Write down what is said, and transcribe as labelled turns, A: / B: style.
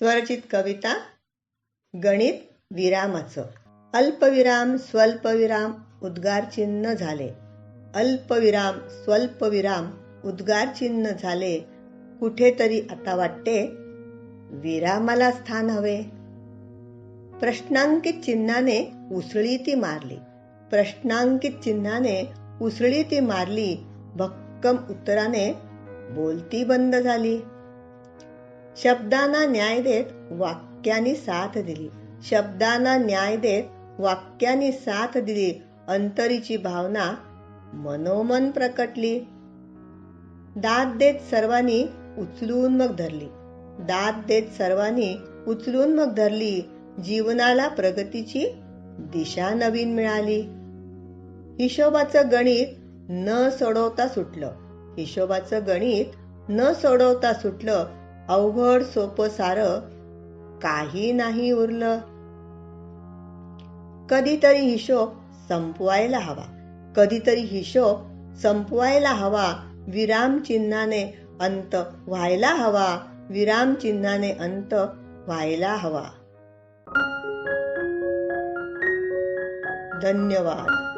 A: स्वरचित कविता गणित विरामाचं. अल्पविराम स्वल्पविराम उद्गार चिन्ह झाले. अल्पविराम स्वल्पविराम उद्गार चिन्ह झाले. कुठेतरी आता वाटते विरामाला स्थान हवे. प्रश्नांकित चिन्हाने उसळी ती मारली. प्रश्नांकित चिन्हाने उसळी ती मारली. भक्कम उत्तराने बोलती बंद झाली. शब्दांना न्याय देत वाक्यानी साथ दिली. शब्दांना न्याय देत वाक्यानी साथ दिली. अंतरीची भावना मनोमन प्रकटली. दाद देत सर्वांनी उचलून मग धरली. दाद देत सर्वांनी उचलून मग धरली. जीवनाला प्रगतीची दिशा नवीन मिळाली. हिशोबाचं गणित न सोडवता सुटलं. हिशोबाचं गणित न सोडवता सुटलं. अवघड सोपं सारं काही नाही उरलं. कधीतरी हिशोब संपवायला हवा. कधीतरी हिशोब संपवायला हवा. विराम चिन्हाने अंत व्हायला हवा. विराम चिन्हाने अंत व्हायला हवा. धन्यवाद.